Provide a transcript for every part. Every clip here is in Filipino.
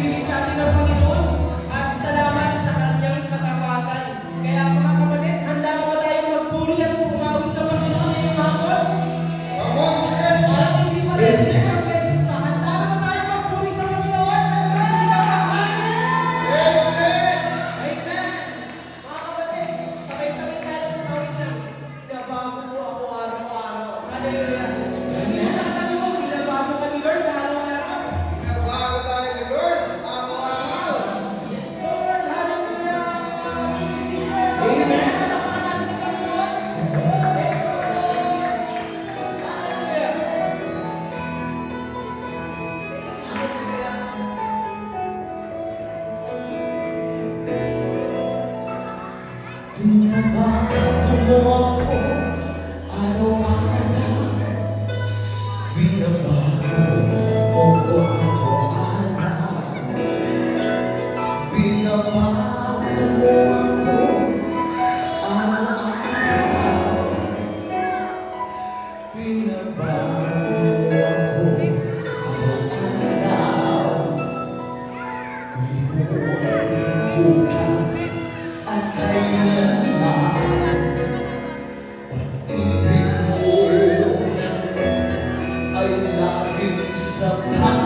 ibinibigay sa atin ng Panginoon at salamat sa kanyang katapatan. Kaya mga kapatid, handa na ba tayo magpuri at pumawit sa Panginoon ngayong hapon? Parang hindi pa rin, isang beses pa. Handa na ba tayo magpuri sa Panginoon? Nagmasilaw na. Amen! Mga kapatid, sabay-sabay tayo magpawit na. Pinabago po ako araw-araw. Hallelujah! Sasabi mo, pinabago ka ni Lord araw-araw. Yes, Lord! Hallelujah! Jesus! Amen! Palakpakan natin ang Panginoon. Hallelujah! Binabago mo ako araw-araw. Binabago mo ako araw-araw. Binabago mo ako araw-araw. Binabago mo ako araw-araw. Ngayon, bukas, at kailanman, pag-ibig mo ay laging sapat.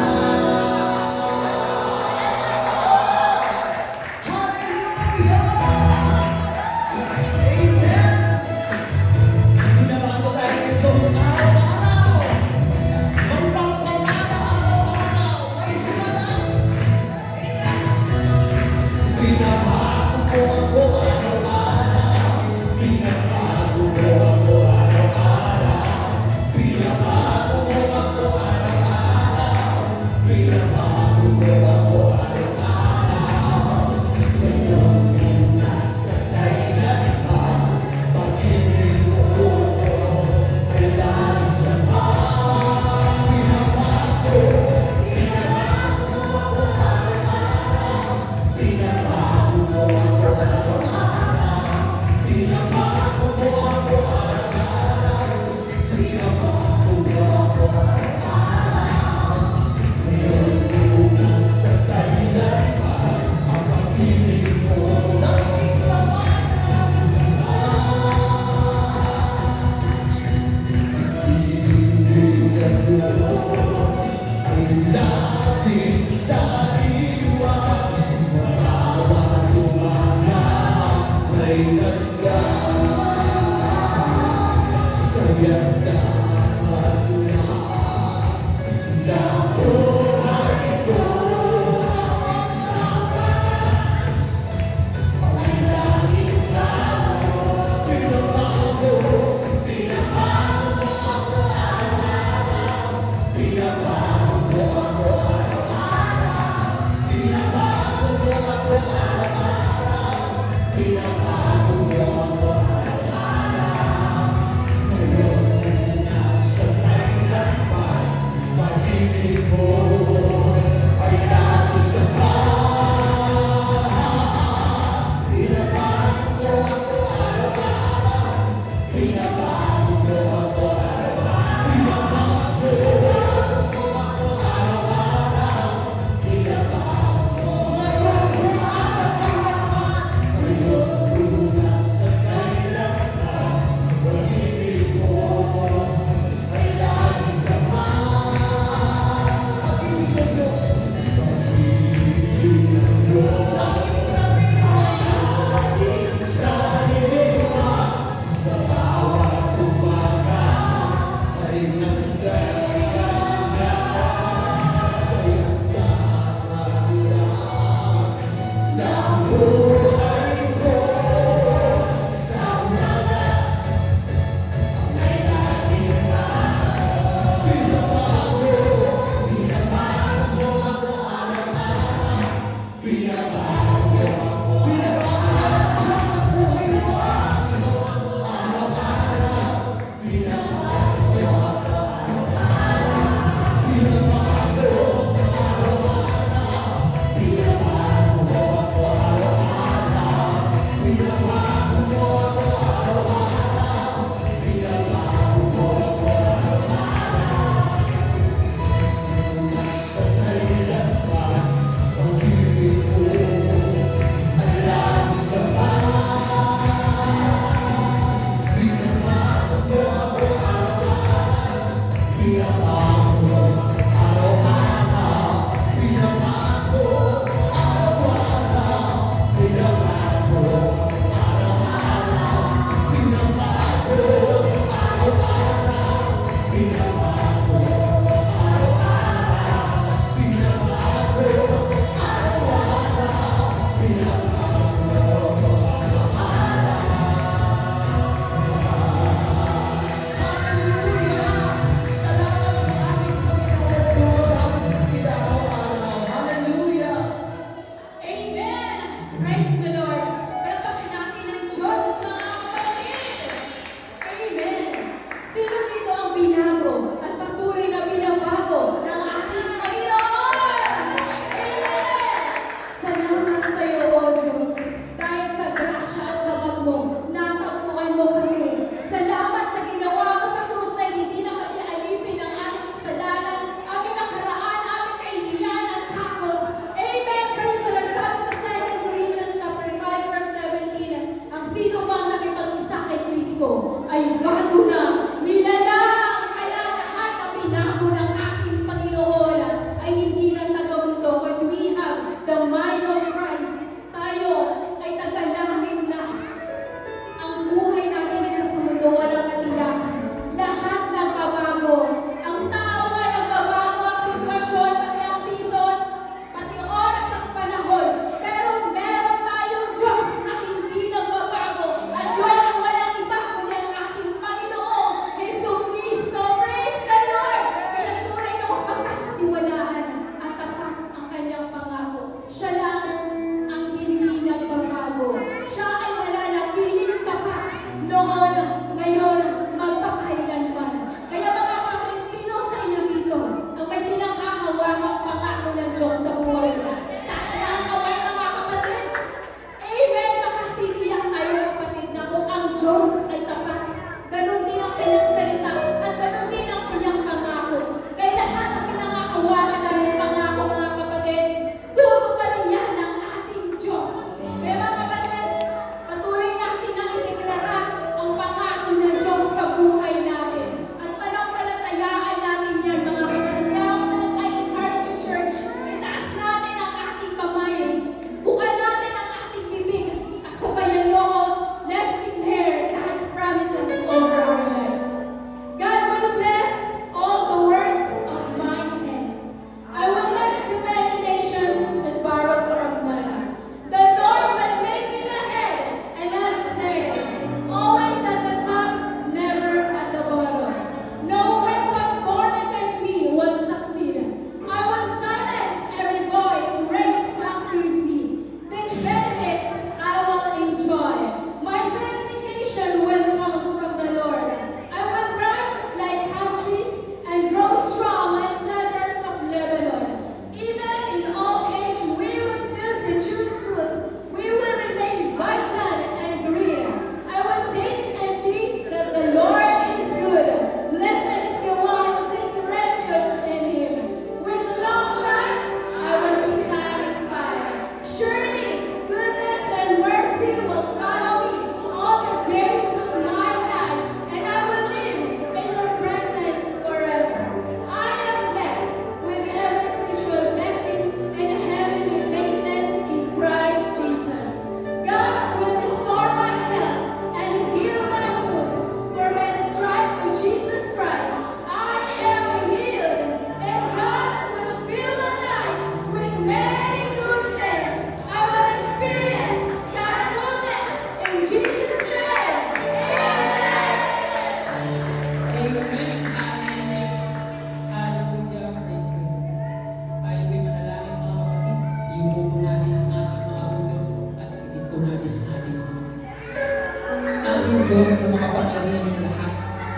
aming Diyos na makapangyarihan sa lahat.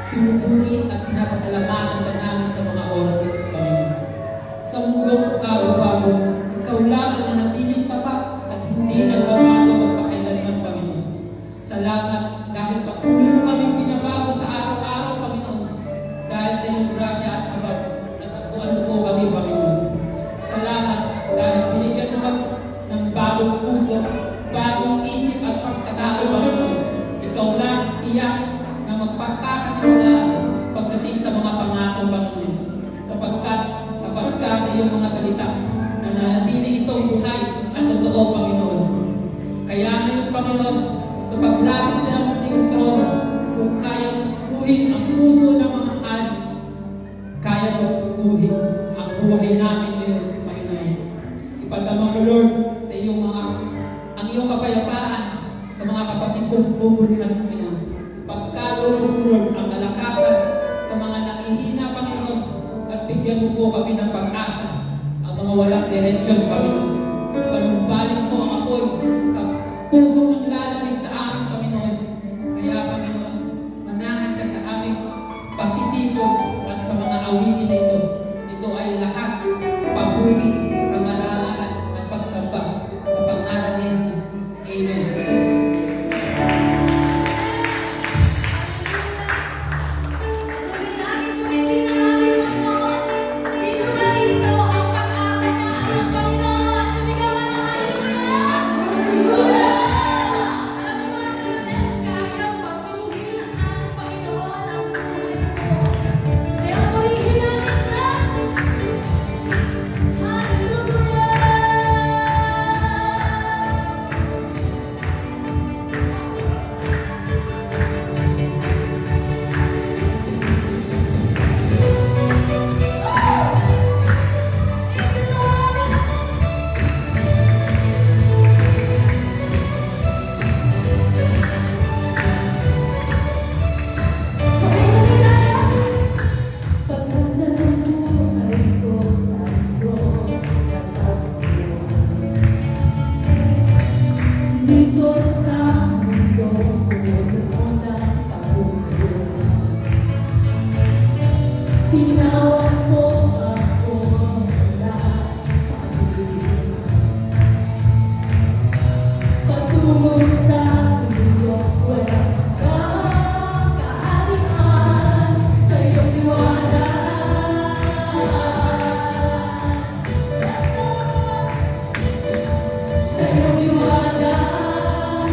Pinupuri at pinapasalamatan ka namin sa mga oras na ito, Panginoon. Sa mundong araw-bago, ikaw lang ang nanatiling tapat at hindi nagbabago magpakailanman, Panginoon. Salamat dahil patuloy mo kaming binabago sa araw-araw, Panginoon. Dahil sa iyong grasya at habag, natagpuan mo po kami, Panginoon. Salamat dahil binigyan mo kami ng bagong puso, bagong isip at pagkatao, Panginoon. Ikaw lang tiyak na magpagkakatiwalaan pagdating sa mga pangako, Panginoon. Sapagkat tapat ka sa iyong mga salita na nanatili itong buhay at totoo, Panginoon. Kaya ngayon, Panginoon, sa paglapit sa iyong trono, kung kayang buhin ang puso ng mga hari, kaya mo buhin ang buhay namin ngayon, Panginoon. Ipadama mo, Lord, sa iyong ang iyong kapayapaan sa mga kapatid kong buburihan, Panginoon. Pagkaloob mo, Lord, ang kalakasan sa mga nangihina, Panginoon, at bigyan mo po kami ng pag-asa, ang mga walang direksyon, Panginoon. Panumbalik mo ang apoy sa puso ng lalamig sa amin, Panginoon. Kaya, Panginoon, manahan ka sa aming pagtitipon at sa mga awitin na ito. Ito ay lahat papuri sa kamarangalan at pagsamba sa pangalan ni Jesus. Amen. Sa iyong liwanag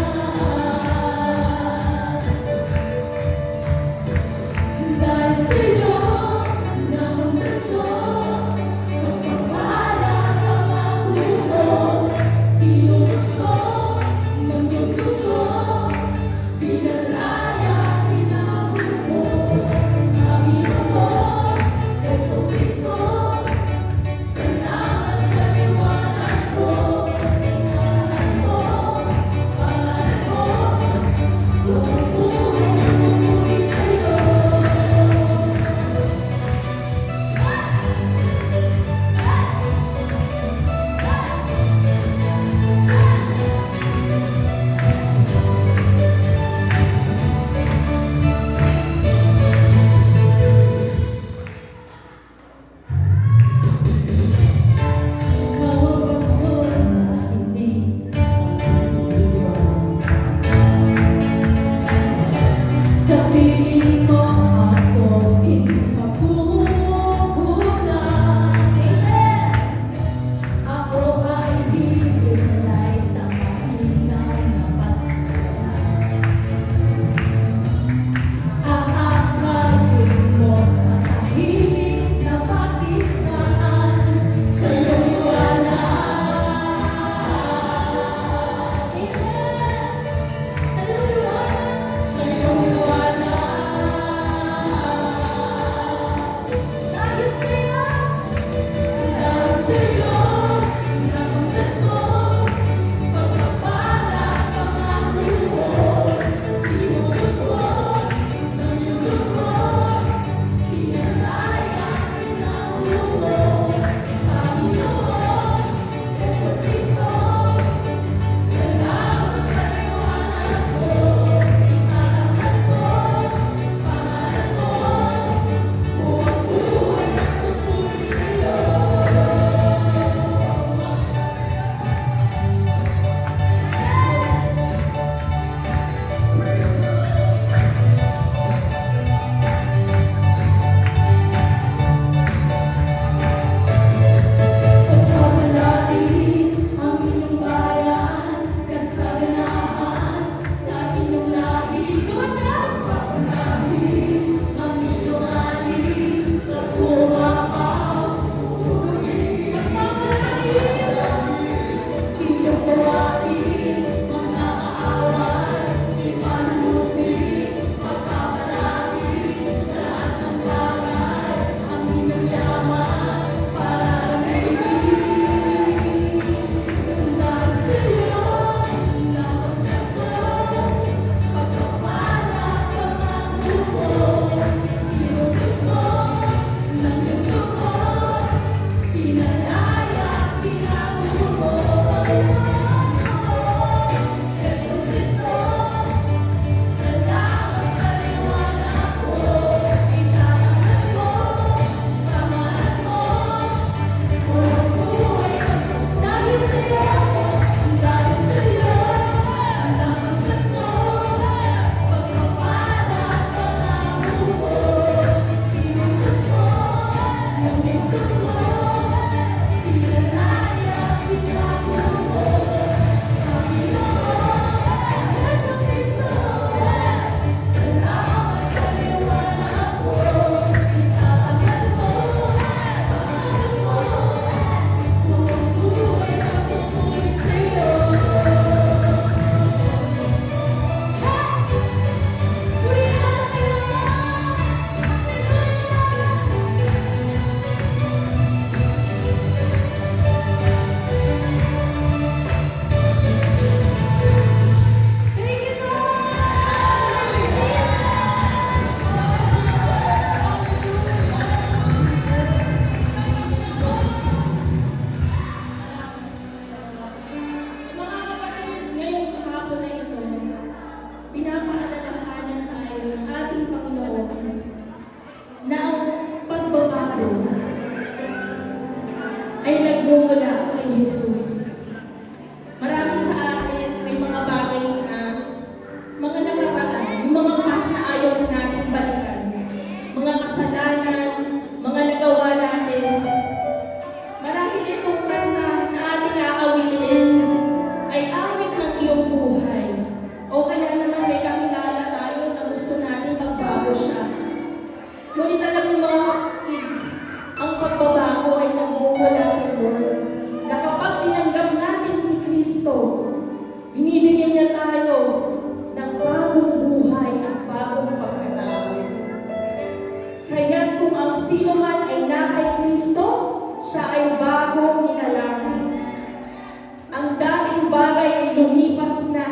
ang dating bagay ay lumipas na.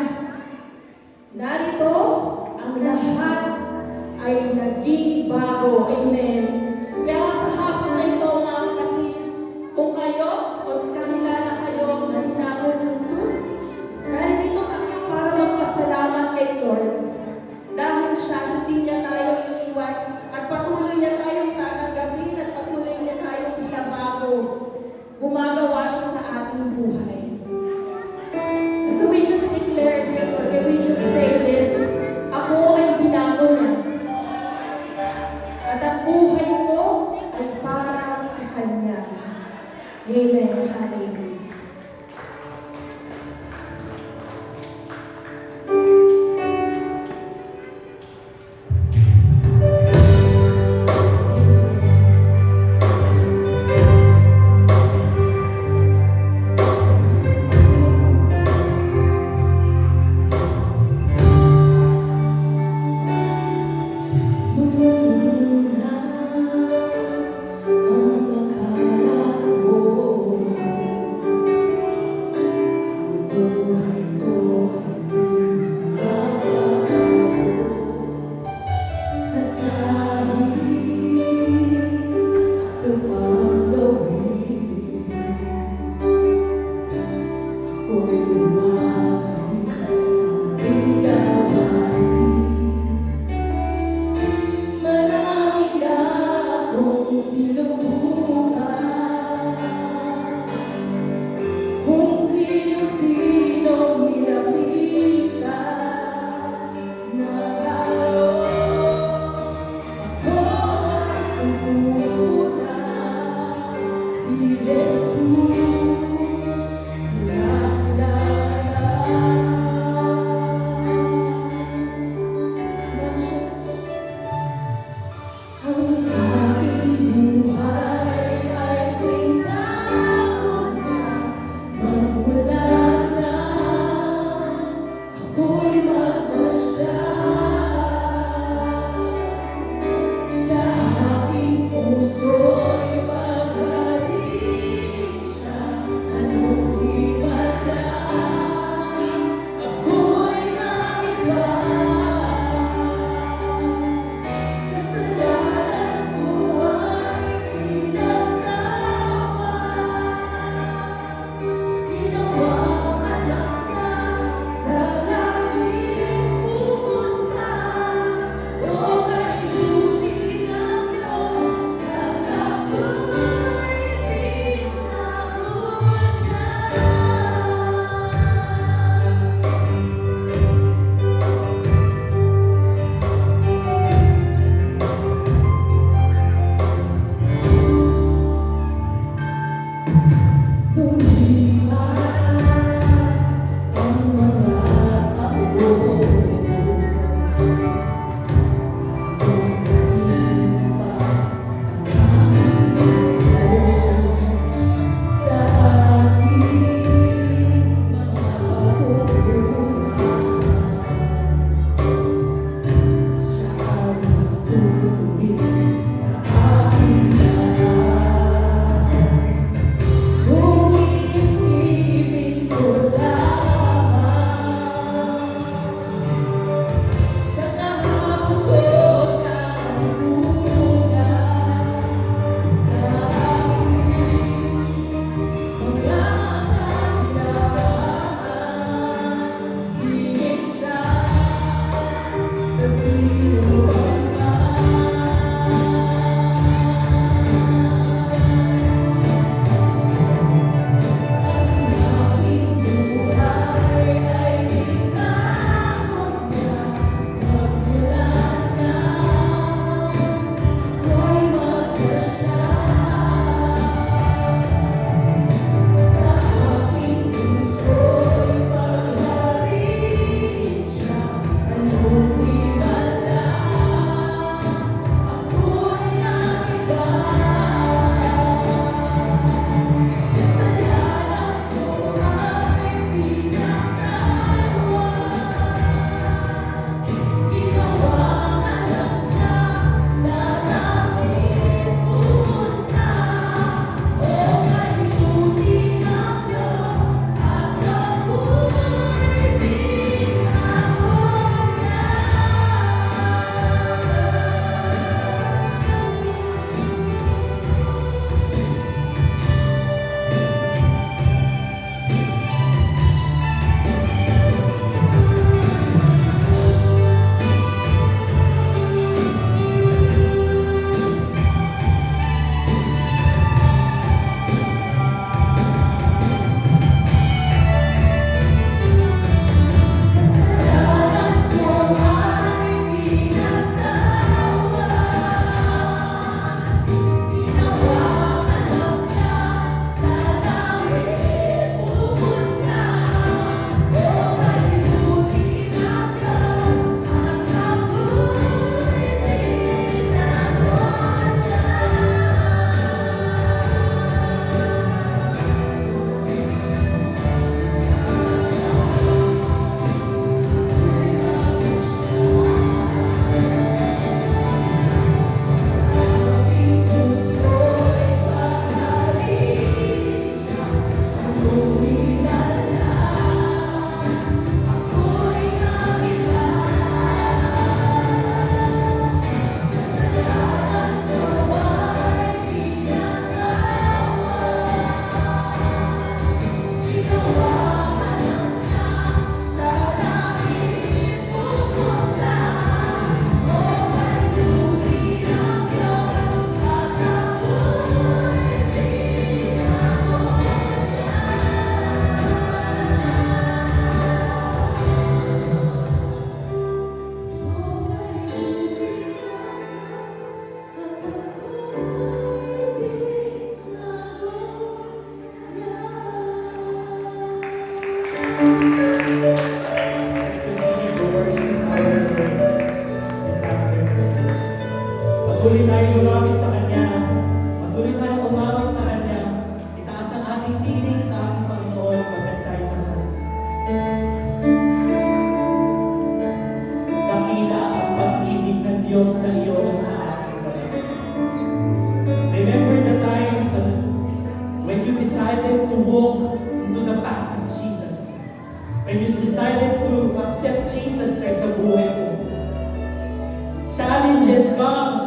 Narito, ang lahat ay naging bago. Amen. Kaya sa hapon na ito, mga kapatid, kung kayo o kakilala kayo na binago ni Jesus, narito kami para magpasalamat kay Lord. Dahil siya, hindi niya tayo iiwan at patuloy niya tayong tatanggapin at patuloy niya tayong binabago. Gumagawa siya sa ating buhay. And can we just declare this or can we just say this? Ako ay binago niya. At ang buhay ko ay para sa Kanya. Amen. Hallelujah. tayong lumapit sa Kanya. Patuloy tayong umawit sa Kanya. Itaas ang ating tinig sa ating Panginoon pagkat siya ay mahal. Dakila ang pag-ibig ng Diyos sa iyo at sa ating Panginoon. Remember the times when you decided to walk into the path of Jesus. When you decided to accept Jesus Christ sa buhay mo. Challenges comes,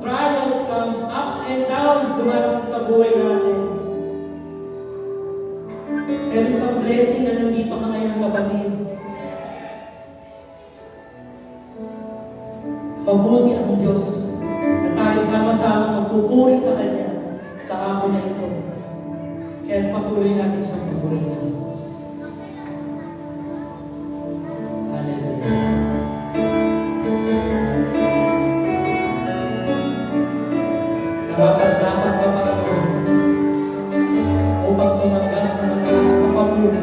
trials comes, ups and downs dumarating sa buhay natin. Pero isang blessing na nandito ka ngayon, kapatid. Mabuti ang Diyos na tayo sama-sama magpupuri sa Kanya sa hapon na ito. Kaya patuloy natin siyang pupurihin. Hallelujah. Dapat ka Panginoon upang tumanggap ng mataas sa papuri,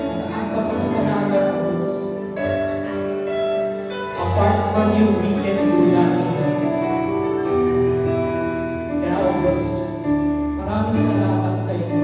mataas sa pasasalamat ng Diyos. Apart from you, we can do nothing. Kaya, O Diyos, maraming salamat sa iyo.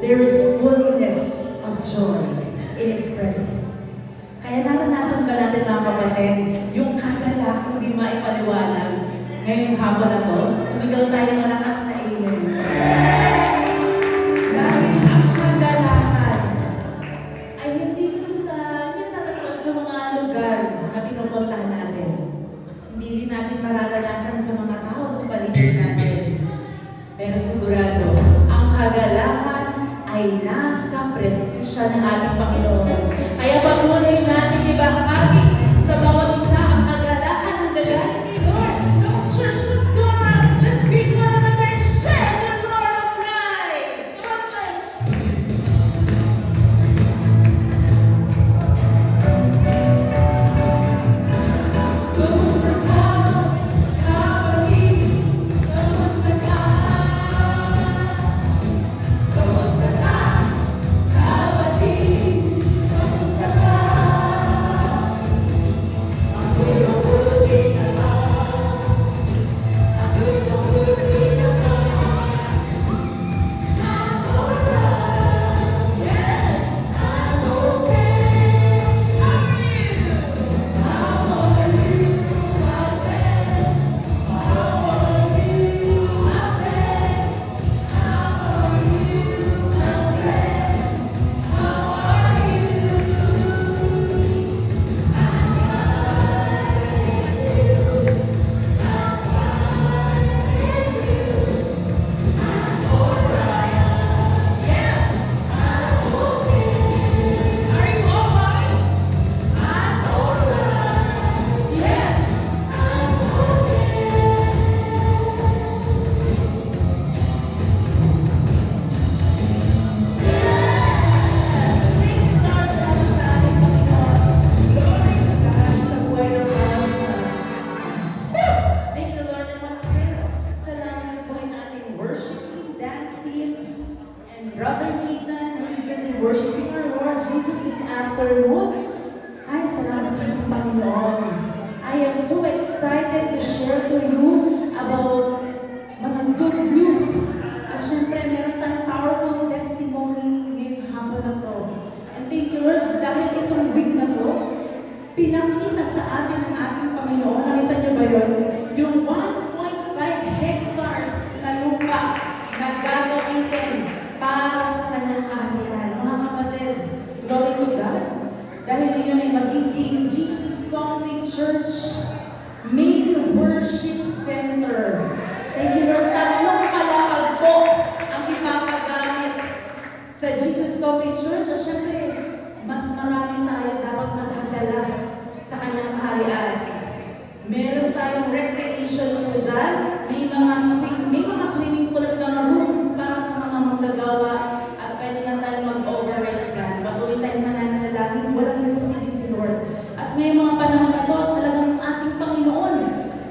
there is fullness of joy in His presence. Kaya naranasan ba natin mga kapatid, yung kagalakan hindi maipaliwanag ngayong hapon na to? Sumigaw tayo ng malakas na amen. Dahil ang kagalakan ay hindi dun sa, hindi natatawag sa mga lugar na pinupuntahan natin. Hindi rin natin mararanasan sa mga tao sa paligid natin. Pero sigurado, ang kagalakan ay nasa presensya ng ating Panginoon. Kaya patuloy natin ibahagi sa bawat isa ang kagalakan ng gagaling kay Lord. Come on, church, let's go around. Let's greet one another and share the Lord of Christ. Come on, church. Kumusta ka, kapatid? Kumusta ka? Kumusta ka, kapatid? Kumusta ka? Ako'y mabuti naman. Ako'y mabuti naman. I'm alright. Yes, I'm okay. How are you? How are you, my friend? How are you, my friend? How are you, my friend? How are you? Yes, I'm okay. Are you alright? I'm alright. Yes, I'm Thank you, Lord, and Master. Salamat sa buhay nating worship team, dance team, and Brother Nathan, who is busy worshiping our Lord Jesus this afternoon. Ay, salamat sa ating Panginoon. I am so excited to share to you about mga good news. At syempre, meron tayong powerful testimony ngayong hapon na to. And thank you, Lord, dahil itong week na to, pinakita sa atin ng ating Panginoon. Nakita niyo ba yun? Yung 1.5 hectares na lupa na gagamitin para sa kanyang kaharian. Mga kapatid, glory to God. Dahil yun ay magiging Jesus Coming Church Main Worship Center. Thank you, Lord. Tatlong palapag po ang ipapagamit sa Jesus Coming Church. At syempre, mas marami tayo dapat makadala sa kanyang kaharian. Meron tayong recreation po dyan. May mga swimming pool at mga rooms para sa mga manggagawa at pwede na tayo mag-override dyan. Patuloy tayong mananalangin. Walang imposible si Lord. At ngayong mga panahon na to, talagang ang ating Panginoon,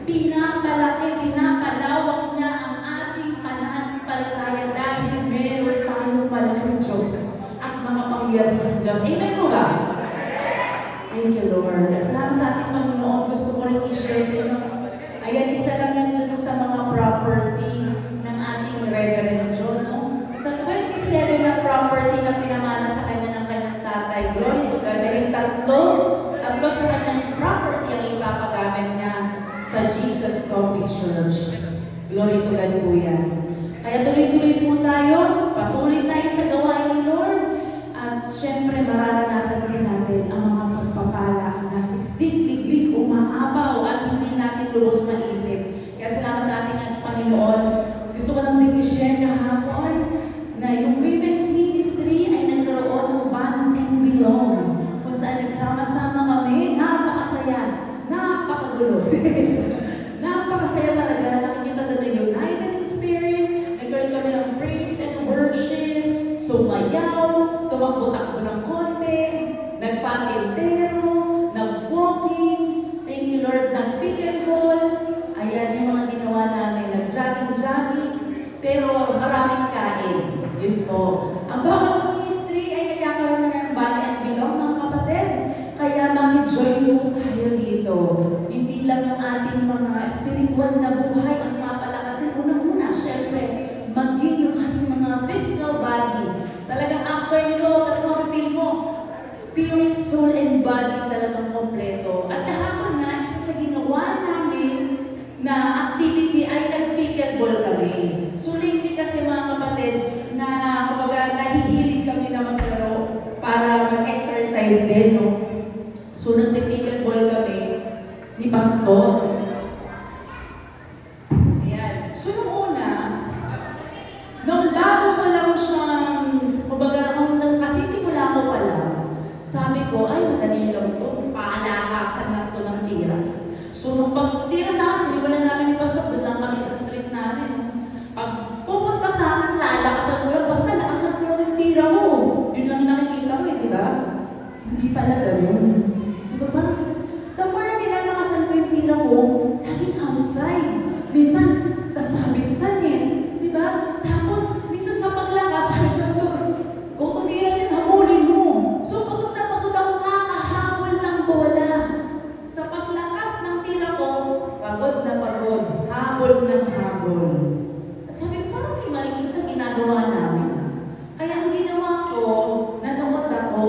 pinapalaki, pinapalawak niya ang ating pananampalataya dahil meron tayong malaking Diyos at mga pangyarihang Diyos. Amen po ba? Thank you, Lord. Salamat sa ating Panginoon. Gusto ko rin i-share sa inyo. Ayan, isa lang yan dun sa mga property ng ating Reverend John. No? Sa 27 na property na pinamana sa kanya ng kanyang tatay, glory to God, dahil tatlo sa kanyang property ang ipapagamit niya sa Jesus Coming Church. Glory to God po yan. Kaya tuloy-tuloy po tayo, patuloy tayo sa gawain ni Lord. At syempre, mararanasan din natin ang mga pagpapala na siksik-liglig, umaapaw at hindi natin lubos maisip. Kaya salamat sa ating Panginoon. Gusto ko lang din i-share kahapon na yung women's ministry ay nagkaroon ng Band and Belong. Kung saan nagsama-sama kami, napakasaya, napakagulo. Napakasaya talaga. Nakikita doon na united in spirit. Nagkaroon kami ng praise and worship. Sumayaw, tumakbo-takbo ng konti, nagpatintero, nag-walking, thank you Lord, nag-pickleball. Ayan yung mga ginawa namin, nag-jogging-jogging, pero maraming kain. Yun po. Ang bawat ministry ay nagkakaroon na ng Band and Belong, mga kapatid. Kaya maki-join po tayo dito. Hindi lang yung ating mga spiritual na buhay ang mapalakasin. Unang-una, syempre, maging yung ating mga physical body and body talagang kompleto. At kahapon nga, isa sa ginawa namin na activity ay nag-pickleball kami. So lately kasi mga kapatid, na kumbaga nahihilig kami na maglaro para mag-exercise din, no? So nag-pickleball kami ni Pastor. Ayan. So nung una, nung bago ko lang siyang, kumbaga, nung nasisimula ko pa lang, sabi ko, ay, madali lang ito. Paalakasan lang ito ng tira. So, nung pagtira sa akin, siniwala namin ni Pastor, doon lang kami sa street namin. Pag pupunta sa akin, lalakasan ko lang, basta lakasan ko lang yung tira ko. Yun lang yung nakikita ko di ba? Hindi pala ganun. Di ba ba? The more na nilalakasan ko yung tira ko, laging outside. Minsan, sa sabit-sanit. Di ba? Tapos, minsan sa paglakas, sabi ko, Pastor, kung tugiran yun, hamulin mo. So, pagod na pagod ako kakahabol ng bola. Sa paglakas ng tira ko, pagod na pagod, habol ng habol. At sabi ko, parang may mali sa ginagawa namin. Kaya ang ginawa ko, nanood ako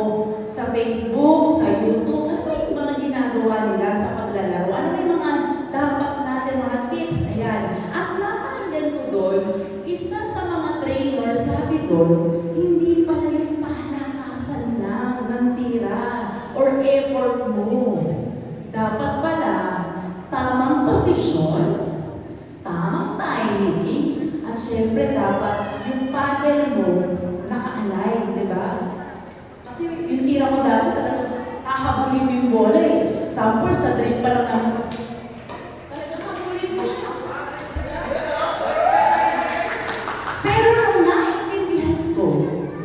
sa Facebook, sa YouTube, ano ba yung mga ginagawa nila sa paglalaro? Ano ba yung mga dapat natin, mga tips? Ayan. At napakinggan ko doon, isa sa mga trainer sabi doon, hindi pala yung pahalakasan lang ng tira or effort mo. Dapat pala, tamang posisyon, tamang timing, at syempre dapat yung paddle mo naka-align, di ba? Kasi yung tira ko dati talagang hahabulin mo yung bola eh. Sample sa drill pa lang namin kasi talagang habulin mo siya. Pero nung naintindihan ko,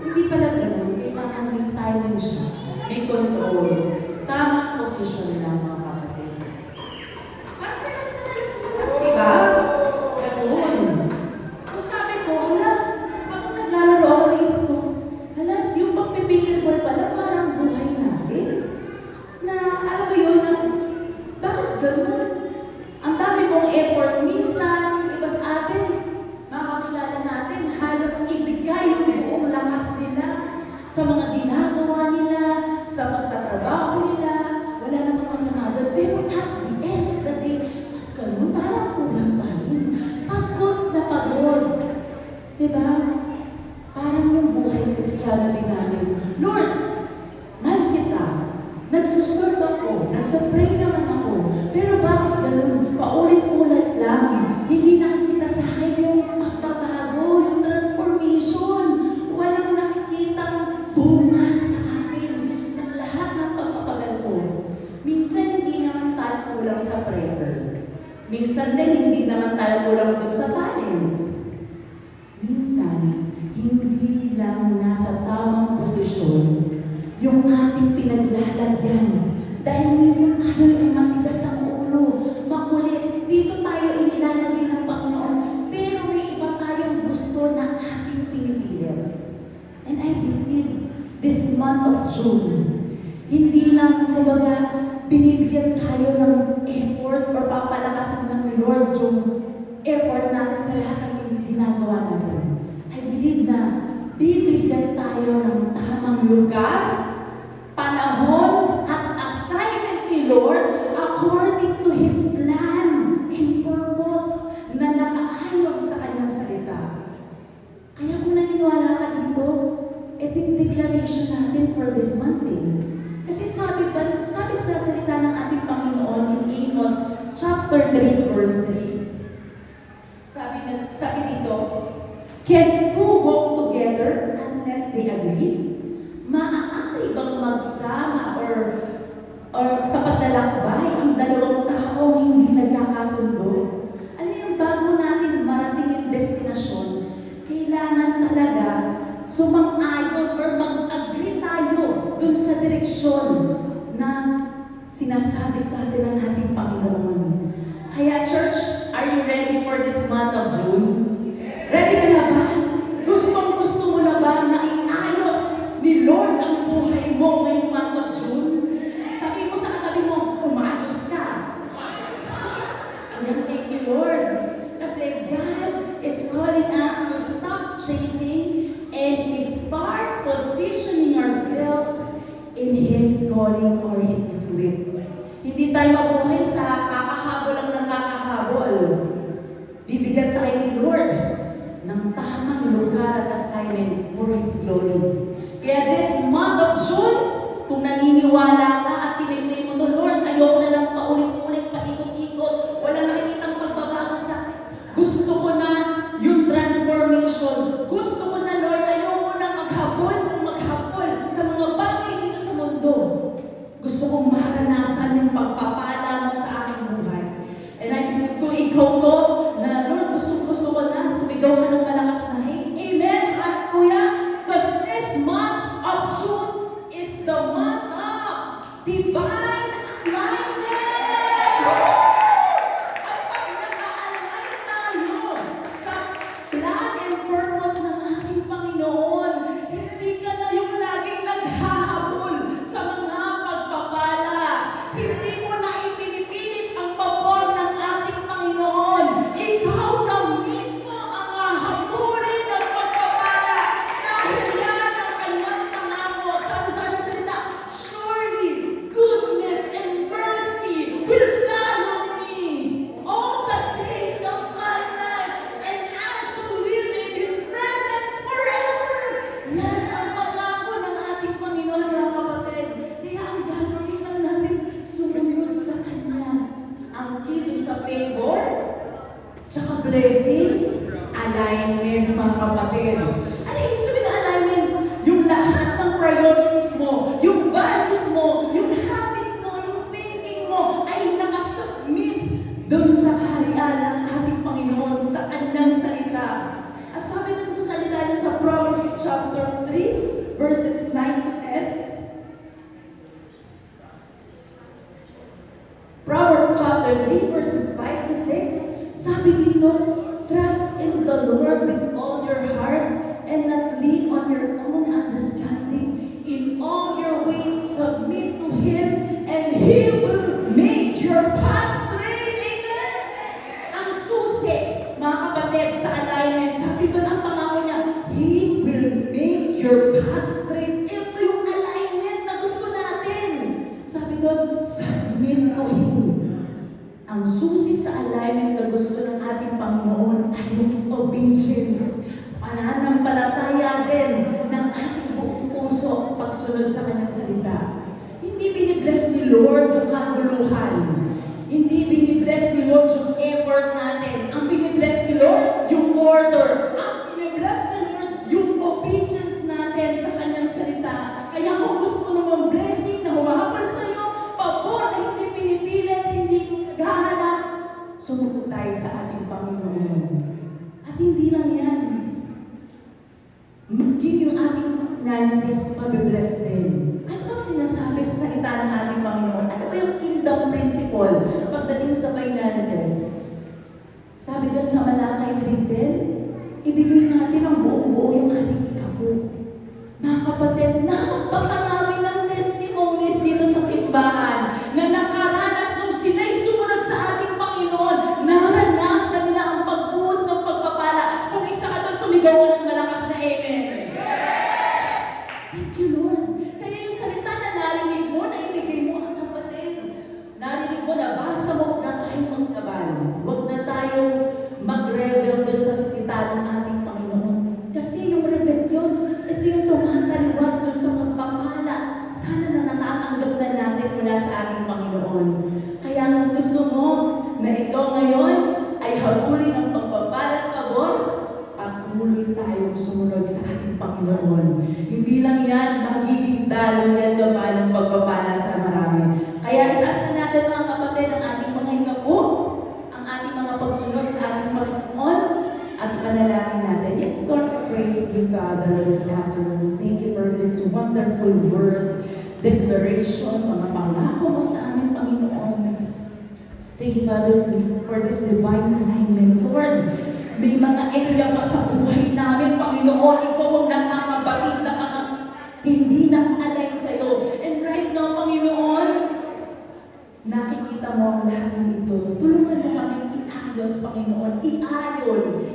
hindi pala ganun, kailangan may timing siya, may control, tamang posisyon lang mga kapatid. Parang relax na relax na lang, di ba? Ganun. So sabi ko, hala, pag naglalaro ako, naisip ko, hala, yung pagpipickleball pala parang buhay natin. Na, alam mo yun, na, bakit ganun? Ang dami mong effort, minsan, iba sa atin, makakilala natin, halos ibigay yung buong lakas nila sa mga ginagawa nila, sa pagtatrabaho nila, wala namang masama doon. Pero at the end of the day, ganun, parang kulang pa rin. Pagod na pagod. Diba? Parang yung buhay Kristiyano din namin. Lord, mahal kita. Nagsusurf ako. Nagpa-pray naman ako. Pero bakit ganun? Paulit-ulit lang. Hindi nakikita sa akin yung pagbabago, yung transformation. Walang nakikitang bunga sa akin ng lahat ng pagpapagal ko. Minsan hindi naman tayo kulang sa prayer. Minsan din hindi naman tayo kulang doon sa talent. Minsan, hindi lang nasa tamang posisyon yung ating pinaglalagyan. Dahil minsan tayo ay matigas ang ulo, makulit. Dito tayo inilalagay ng Panginoon. Pero may iba tayong gusto na ating pinipilit. And I believe this month of June, hindi lang kumbaga binibigyan tayo ng effort or papalakasan ng Lord yung effort natin sa lahat ng ginagawa natin. I believe na bibigyan tayo ng tamang lugar, panahon, at assignment ni Lord according to His plan and purpose na nakaayon sa Kanyang salita. Kaya kung naniniwala ka dito, ito yung declaration natin for this month eh. Kasi sabi sa salita ng ating Panginoon in Amos chapter 3 verse 3. Sabi dito, can two walk together unless they agree? Maaari bang magsama or sa paglalakbay ang dalawang tao hindi nagkakasundo? Ano yung bago natin marating yung destinasyon? Kailangan talaga sumang-ayon or mag-agree tayo dun sa direksyon na sinasabi sa atin ng ating Panginoon. Kaya church, are you ready for this month of June? Ready ka na ba? Gusto mo na ba na iayos ni Lord ang buhay mo ngayong month of June? Sabi mo sa katabi mo, umayos ka. Ayan, thank you. is calling or He is with. Hindi tayo mabuhay sa kakahabol lang ng kakahabol. Bibigyan tayo ni Lord ng tamang lugar at assignment for His glory. Kaya this month of June, kung naniniwala ka at tinignan mo to, Lord, ayoko na lang paulit-ulit, paikot-ikot, walang nakikitang pagbabago sa akin. Gusto ko na yung transformation. Gusto ko na, Lord, ayoko na maghabol sa mga bagay dito sa mundo. Gusto kong maranasan yung pagpapala mo sa aking buhay. And kung ikaw to, na Lord, gusto ko na, sumigaw ka ng malakas na, hey, amen, hallelujah, because this month of June is the month of divine alignment. At pag naka-align tayo sa plan and purpose ng ating Panginoon, hindi ka na yung laging naghahabol sa mga pagpapala. Hindi mo na ipinipilit ang pabor ng ating Panginoon. Ikaw na mismo ang hahabulin ng pagpapala. Dahil yan ang kanyang pangako. Sabi sa salita, surely goodness and mercy will follow me all the days of my life, and I shall live in His presence forever. Yan ang pangako ng ating Panginoon, mga kapatid. Kaya ang gagawin lang natin, sumunod sa Kanya. Ang key sa favor, tsaka blessing, alignment, mga kapatid. Ano ibig sabihin ng alignment? Yung lahat ng priorities mo, yung values mo, yung habits mo, yung thinking mo, ay nakasubmit dun sa kaharian ng ating Panginoon, sa Kanyang salita. At sabi dun sa salita niya sa Proverbs chapter 3, verses 9 to 10, Proverbs chapter 3, verses 5 to 6, sabi dito, trust in the Lord with all your heart and not lean on your own understanding. In all your ways, submit to Him, and He will make your path straight. Amen? Ang susi, mga kapatid, sa alignment, sabi doon ang pangako niya, He will make your path straight. Ito yung alignment na gusto natin. Sabi doon, submit to Him. Ang susi sa alignment na gusto ng ating Panginoon ay yung obedience. Pananampalataya din ng ating buong puso pagsunod sa Kanyang salita. Hindi binibless ni Lord yung kahuluhan. Hindi binibless ni Lord yung effort natin. Ang binibless ni Lord, yung order. Ang binibless ni Lord, yung obedience natin sa Kanyang salita. Kaya kung gusto mo naman blessing na humahabol sa iyo, pabor na hindi pinipilit, hindi naghahanap, sumuko tayo sa ating Panginoon. At hindi lang yan. Maging yung ating finances mabibless din. Ano bang sinasabi sa salita ng ating Panginoon? Ano ba yung kingdom principle pagdating sa finances? Sabi doon sa Malakay 3:10, ibigay natin ang buong-buo yung ating ikabu. Mga kapatid, napakarami ng testimonies dito sa simbahan na nakaranas nung sila'y sumunod sa ating Panginoon, naranasan nila ang pagbuhos ng pagpapala. Kung isa ka doon, sumigaw ka ng malakas na amen. Thank you, Lord. Kaya yung salita na narinig mo, na ibigay mo ang kapatid. Narinig mo, nabasa mo, huwag na tayong maglaban. Huwag na tayong mag-rebel doon sa salita ng ating Panginoon. Kasi yung rebellion, ito yung tumataliwas doon sa pagpapala. Sana na nakatanggap na natin mula sa ating Panginoon. Kaya kung gusto mo na ikaw ngayon ay habulin ang pagpapala at pabor, patuloy tayong sumunod sa ating Panginoon. Hindi lang yan, magiging dalo yan naman ng pagpapala sa marami. Kaya itaas na natin mga kapatid ang ating mga ikapo, ang ating mga pagsunod, ang ating Panginoon, at panalangin natin. Yes, Lord, praise you, Father, this afternoon. Thank you for this wonderful word, declaration, mga pangako mo sa aming Panginoon. Thank you, Father, for this divine alignment. Lord, may mga area pa sa buhay namin, Panginoon, ikaw ang nakakabatid na hindi naka-align sa'yo. And right now, Panginoon, nakikita mo ang lahat ng ito. Tulungan mo kami iayos, Panginoon,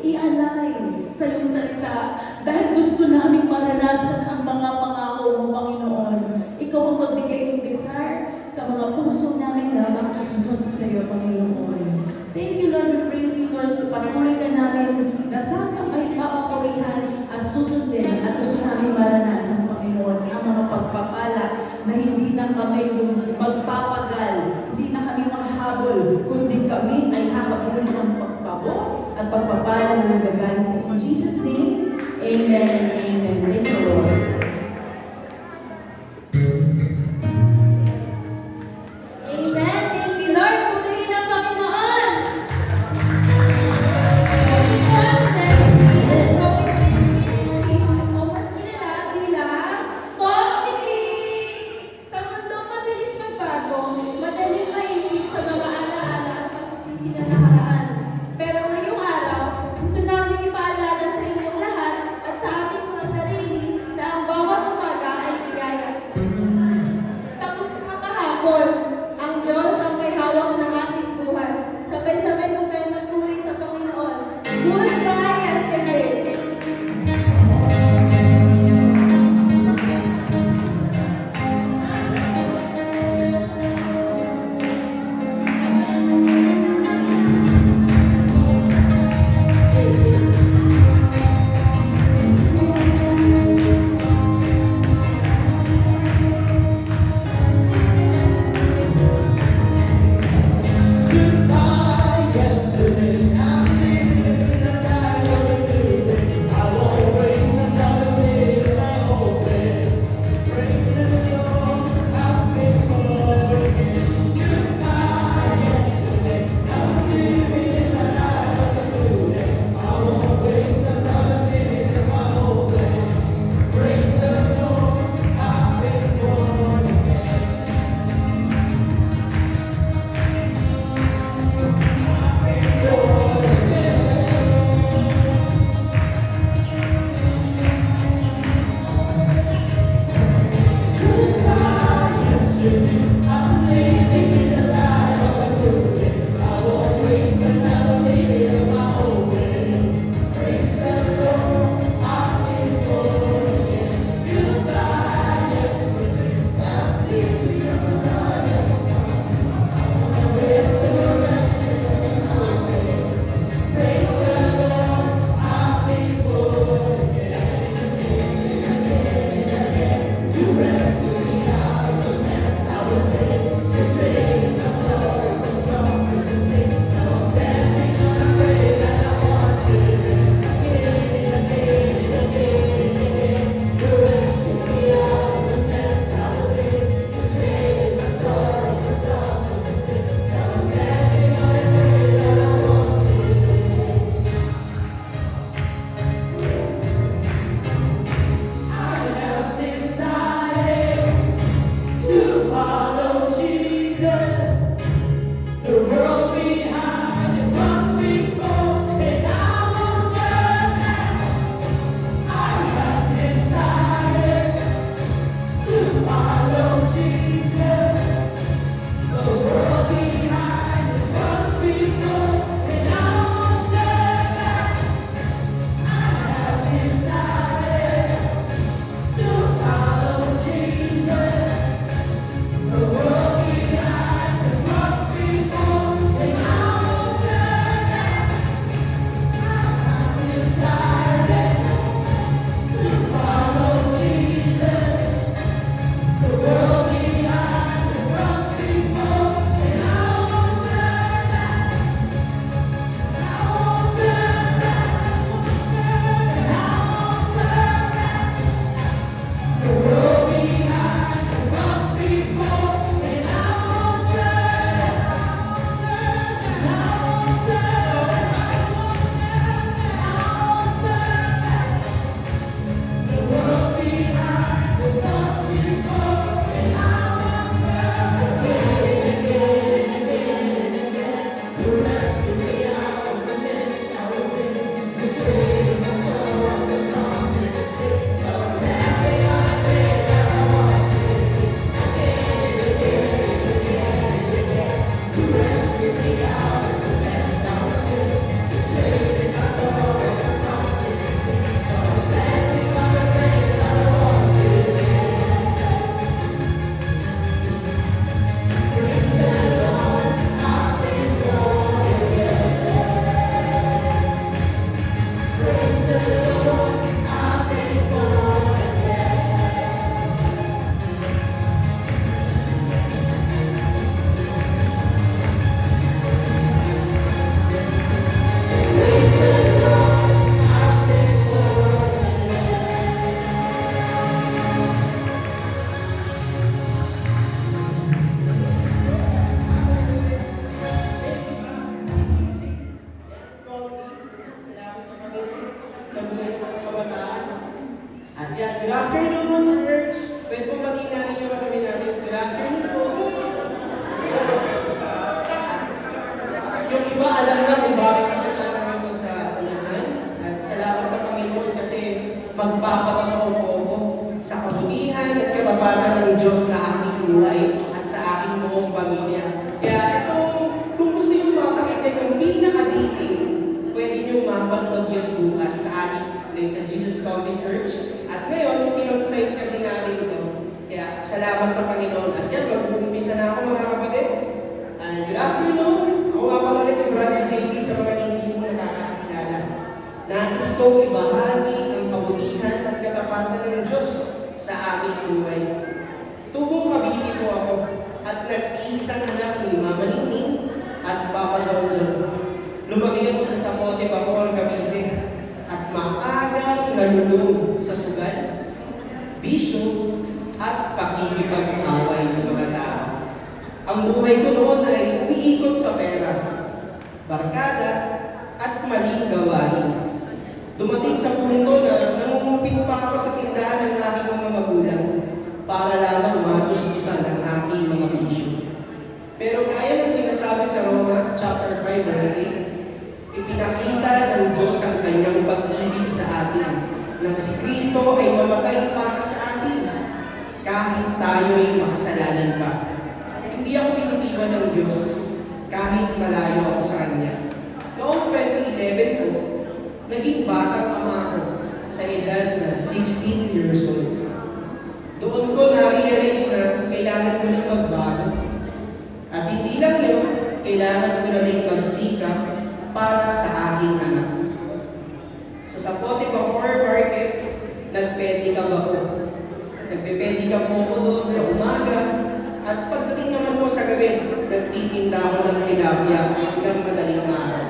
i-align sa iyong salita. Dahil gusto namin maranasan ang mga pangako mo, Panginoon. Ikaw ang magbigay ng desire sa mga puso namin na makasunod sa iyo, Panginoon. Thank you, Lord. We praise you, Lord. Patuloy ka namin nasasambay, papapurihan at susundin at gusto namin maranasan, Panginoon, ang mga pagpapala na hindi na kami magpapagal, hindi na kami makahabol, kundi kami ay hahabulin ng pagpabo at pagpapala na nagagaling sa In Jesus' name, Amen and Amen. Thank you, Lord. Amen. Thank you, Lord. Purihin ang Panginoon. O mas kilala bilang Koptikin. Sa mundong mabilis kabataan. At yan, good afternoon, church. Pwede pong batiin natin yung katabi natin. Good afternoon po. Yung iba alam na kung bakit kami naroon sa unahan. At salamat sa Panginoon kasi magpapatotoo po ako sa kabutihan at katapatan ng Diyos sa aking buhay at sa aking buong pamilya. Kaya ito, kung gusto nyo mapakita yung pinaka-detail, pwede nyo mapanood yan bukas sa ating place sa Jesus Coffee Church. At ngayon, kinonsite kasi natin ito. Kaya salamat sa Panginoon. At yan, mag-uumpisa na ako mga kapatid. And good afternoon. Ako nga pala ulit si Brother JB sa mga hindi mo nakakakilala. Nais kong ibahagi ang kabutihan at katapatan ng Diyos sa aming buhay. Tubong Cavite po ako at nag-iisang anak ni Mama Ningning at Papa John. Lumaki ako sa Samote, Bacoor, Cavite at maagang nalulong sa sugal, bisyo at pakikipag-away sa mga tao. Ang buhay ko noon ay umiikot sa pera, barkada at maling gawain. Dumating sa punto na nangungupit pa ako sa tindahan ng aking mga magulang para lamang matustusan ang aking mga bisyo. Pero gaya ng sinasabi sa Roma chapter 5 verse 8, ipinakita ng Diyos ang kanyang pag-ibig sa atin nang si Kristo ay mamatay para sa atin kahit tayo'y makasalanan pa. Hindi ako pinitiwan ng Diyos kahit malayo ako sa Kanya. Noong 2011 po, naging batang ama ako sa edad na 16 years old. Doon ko na-realize na kailangan ko nang magbago. At hindi lang yun, kailangan ko na din magsikap para sa aking anak. Sa Sapote Bacoor Market, nagpedicab ako. Nagpipedicab po ako doon sa umaga. At pagdating naman po sa gabi, nagtitinda ako ng tilapia ng madaling araw.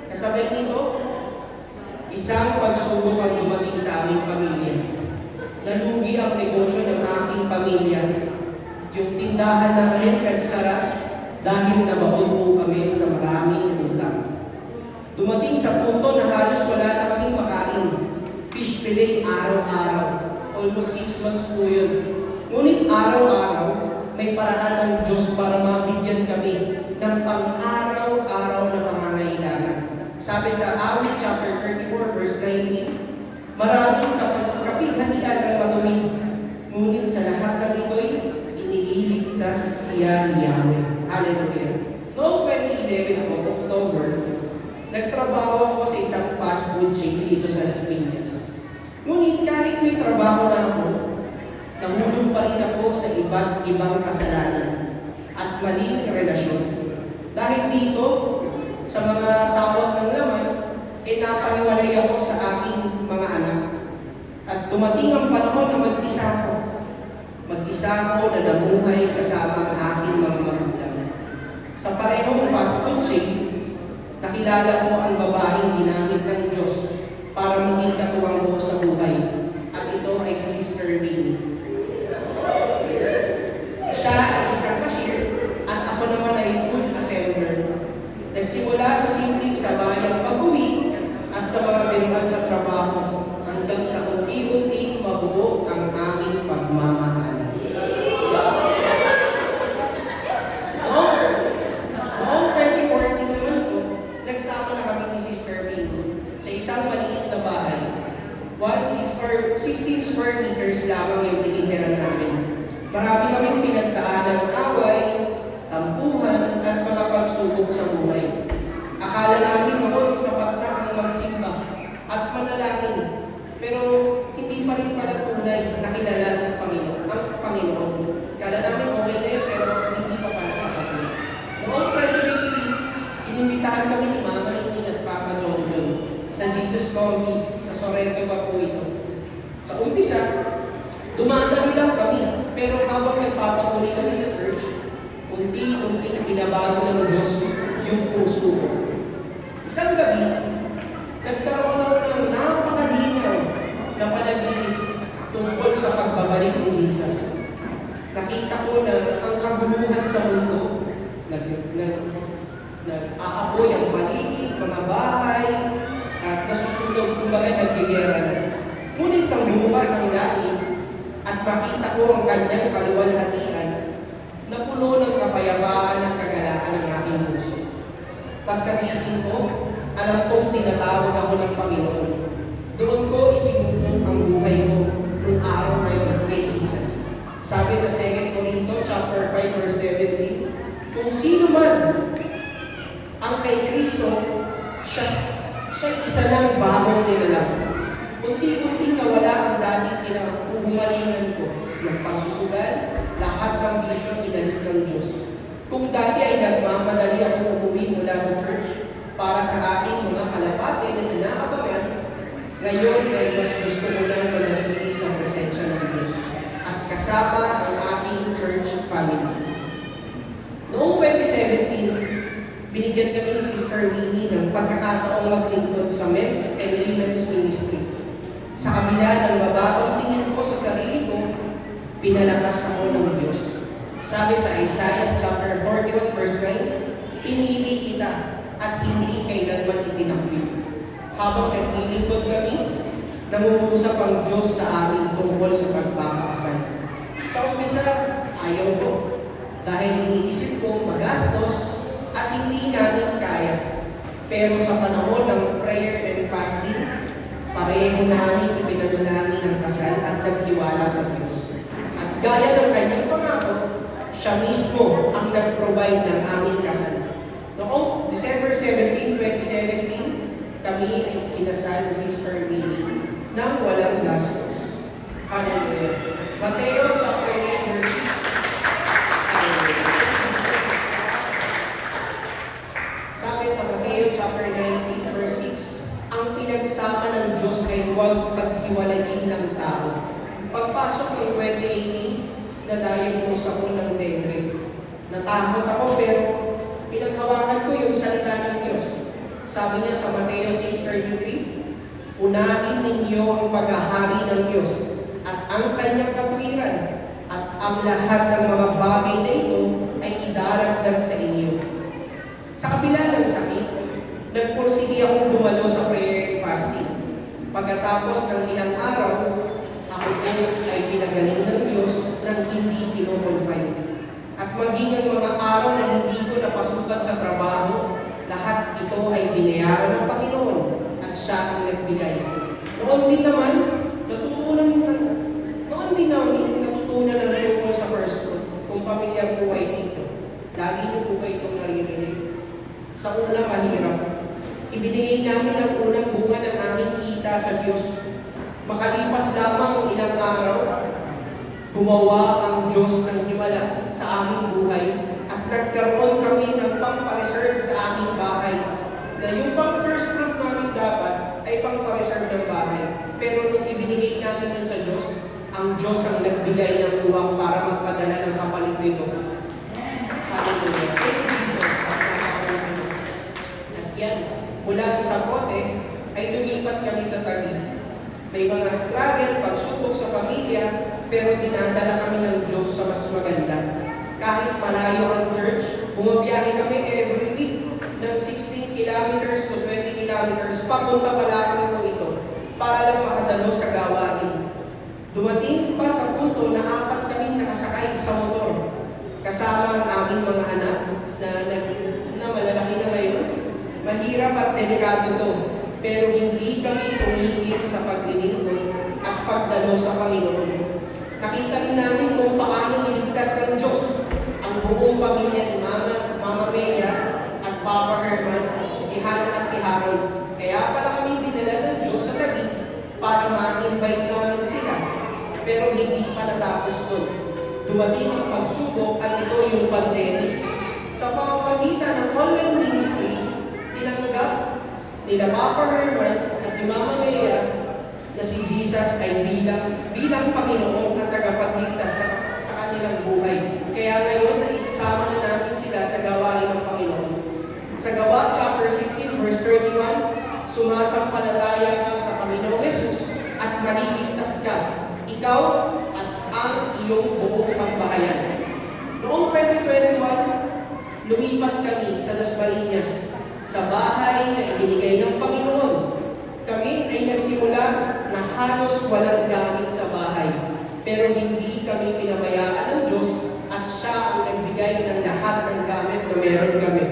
Kasabay nito, isang pagsubok ang dumating sa aming pamilya. Nalugi ang negosyo ng aking pamilya. Yung tindahan namin nagsara dahil nabaon po kami sa maraming utang. Dumating sa punto na halos wala na kaming makain. Fish fillet araw-araw. Almost 6 months po yun. Ngunit araw-araw, may paraan ng Diyos para mabigyan kami ng pang-araw-araw na pangangailangan. Sabi sa Awit chapter 34 verse 19, maraming kapighatian ng madumi, ngunit sa lahat ng ito'y iniiligtas siya ni Yahweh. Hallelujah. Noong 2011 po, October, nagtrabaho ako sa isang fast food chain dito sa Las Piñas. Ngunit kahit may trabaho na ako, nahulog pa rin ako sa iba't ibang kasalanan at maling relasyon. Dahil dito, sa mga tawag ng laman, napahiwalay ako sa aking mga anak. At dumating ang panahon na mag-isa ako. Mag-isa ako na namuhay kasama ang aking mga magulang. Sa parehong fast food chain, nakilala ko ang babaeng ginamit ng Diyos para maging katuwang ko sa buhay. At ito ay si Sister Minnie. Siya ay isang cashier at ako naman ay food assembler. Nagsimula sa simpleng sabayang pag-uwi at sa mga biruan sa trabaho hanggang sa unti-unting mabuo ang aming pagmamahal. Noong 2014 naman po, nagsama na kami ni Sister Minnie sa isang maliit na bahay. 16 square meters lamang yung tinitiran namin. Marami kaming pinagdaan ng away, tampuhan, at mga pagsubok sa buhay. Akala namin noon sapat na ang magsimba at manalangin. Pero hindi pa rin pala tunay na kilala ng Panginoon. Kala namin okay na yun, pero hindi pa pala sapat na. Noong 2015, inimbitahan kami ni Mama Ningning at Papa John sa Jesus Coffee, sa Sorrento pa po ito. Sa umpisa, dumadami lang kami, pero habang nagpapatuloy kami sa church, unti-unting binabago ng Diyos yung puso ko. Isang gabi, nagkaroon ako ng napakadinaw na panaginip tungkol sa pagbabalik ni Jesus. Nakita ko na ang kaguluhan sa mundo, nag-aapoy ang paligid, mga bahay, at nasusunod, kumbaga naggigera na. lumabas ang langit at makita ko ang kanyang kaluwalhatian na puno ng kapayapaan at kagalaan ng aking puso. Pagkagising ko, alam kong tinatawag ako ng Panginoon. Doon ko isinumpong ang buhay ko noong araw na yun kay Jesus. Sabi sa 2 Corinto chapter 5 verse 17, kung sino man ang kay Kristo, siya isa ng bagong nilalang. Unti-unting nawala ang dating kinahumalingan ko, yung pagsusugal, lahat ng bisyo inalis ng Diyos. Kung dati ay nagmamadali akong umuwi mula sa church para sa aking mga kalapate na inaabangan, ngayon ay mas gusto ko lang manatili sa presensya ng Diyos at kasama ang aking church family. Noong 2017, binigyan kami ni Sister Winnie ng pagkakataong maglingkod sa Men's and Women's Ministry. Sa kabila ng mababang tingin ko sa sarili ko, pinalakas ako ng Diyos. Sabi sa Isaiah chapter 41 verse 9, pinili kita at hindi kailanman itinakbil. Habang naglilingkod kami, nangungusap ang Diyos sa amin tungkol sa pagpapakasal. Sa umpisa, ayaw ko dahil iniisip ko magastos at hindi namin kaya. Pero sa panahon ng prayer and fasting, pareho namin ipinanalangin ang kasal at nagtiwala sa Diyos. At gaya ng kanyang pangako, siya mismo ang nag-provide ng aming kasal. Noong December 17, 2017, kami ay kinasal ni Sister Winnie nang walang gastos. Hallelujah. Mateo chapter 8 verse 6. Sabi sa Mateo chapter 9 verse 6, ang pinagsama ng Diyos ay huwag paghiwalayin ng tao. Pagpasok ng 2018, na-diagnose ako ng dengue. Natakot ako pero pinaghawakan ko yung salita ng Diyos. Sabi niya sa Mateo 6:33, unahin ninyo ang paghahari ng Diyos at ang kanyang katwiran at ang lahat ng mga bagay na ito ay idaragdag sa inyo. Sa kabila ng sakit, nagpursige akong dumalo sa prayer and fasting. Pagkatapos ng ilang araw, ako po ay pinagaling ng Diyos nang hindi kinoconfine. At maging ang mga araw na hindi ko napasukan sa trabaho, lahat ito ay binayaran ng Panginoon at siya ang nagbigay. Noon din namin natutunan ng tungkol sa first fruit, kung pamilyar po ay dito. Lagi niyo po ba itong naririnig? Sa una mahirap, ibinigay namin ang unang bunga ng aming kita sa Diyos. Makalipas lamang ilang araw, gumawa ang Diyos ng himala sa aming buhay at nagkaroon kami ng pang-reserve sa aming bahay. Na yung pang-first fruit namin dapat ay pang-reserve ng bahay. Pero nung ibinigay namin yun sa Diyos, ang Diyos ang nagbigay ng uwang para magpadala ng kapalit nito. Hallelujah. Thank you, Jesus. At yan, mula sa Sapote, ay lumipat kami sa Taguig. May mga struggle, pagsubok sa pamilya, pero dinadala kami ng Diyos sa mas maganda. Kahit malayo ang church, bumabiyahe kami every week ng 16 kilometers to 20 kilometers, papunta pala po ito, para lang makadalo sa gawain. Dumating pa sa punto na 4 kami nakasakay sa motor, kasama ang aming mga anak na malalaki na ngayon. Mahirap at delikado to, pero hindi kami tumigil sa paglilingkod at pagdalo sa Panginoon. Nakita rin namin kung paano niligtas ng Diyos ang buong pamilya ni Mama Bea at Papa Herman, si Hannah at si Harold. Kaya pala kami dinala ng Diyos sa Taguig para ma-invite namin sila. Pero hindi pa natapos doon. Dumating ang pagsubok at ito yung pandemic. Sa pamamagitan ng online ministry, tinanggap nila Papa Herman at ni Mama Bea na si Jesus ay bilang Panginoon at tagapagligtas sa kanilang buhay. Kaya ngayon ay isasama na natin sila sa gawain ng Panginoon. Sa Gawa chapter 16 verse 31, sumasampalataya ka sa Panginoong Jesus at maliligtas ka, ikaw at ang iyong buong sambahayan. Noong 2021, lumipat kami sa Las Marinas sa bahay na ibinigay ng Panginoon. Kami ay nagsimula na halos walang gamit sa bahay. Pero hindi kami pinabayaan ng Diyos at siya ang nagbigay ng lahat ng gamit na meron kami.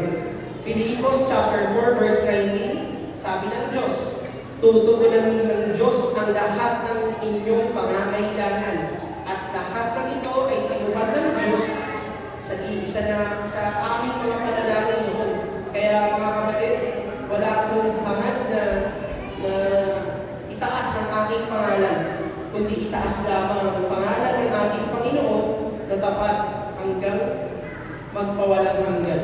Filipos chapter 4 verse 19, sabi ng Diyos, tutugunan ng Diyos ang lahat ng inyong pangangailangan at lahat ng ito ay tinupad ng Diyos sa iisa na sa aming mga panalangin noon. Kaya mga kapatid, wala akong hangad na itaas ang aking pangalan, kundi itaas lamang ang pangalan ng ating Panginoon na tapat hanggang magpawalang hanggan.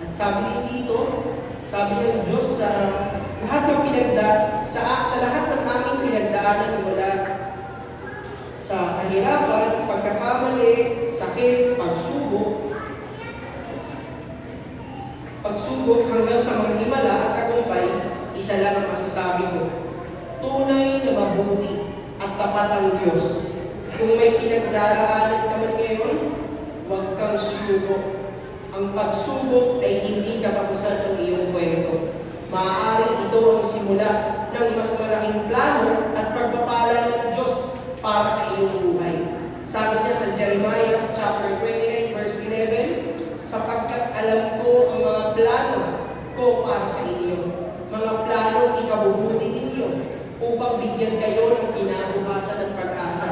At sabi din dito, sabi ng Diyos sa lahat ng sa lahat ng aming pinagdaanan mula sa kahirapan, pagkakamali, sakit, pagsubok hanggang sa mga himala at tagumpay, isa lang ang masasabi ko. Tunay na mabuti at tapat ang Diyos. Kung may pinagdaraanan ka man ngayon, huwag kang susuko. Ang pagsubok ay hindi katapusan ng iyong kwento. Maaaring ito ang simula ng mas malaking plano at pagpapala ng Diyos para sa iyong buhay. Sabi niya sa Jeremiah chapter 29 verse 11, sapagkat alam ko ang mga plano ko para sa inyo, mga planong ikabubuti ninyo, upang bigyan kayo ng kinabukasan at pag-asa.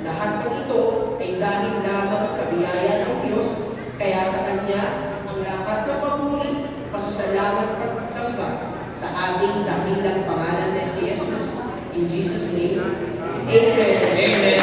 Lahat ng ito ay dahil lamang sa biyaya ng Diyos, kaya sa Kanya ang lahat ng papuri, pasasalamat at pagsamba sa ating dakilang pangalan na si Jesus. In Jesus' name, Amen. Amen.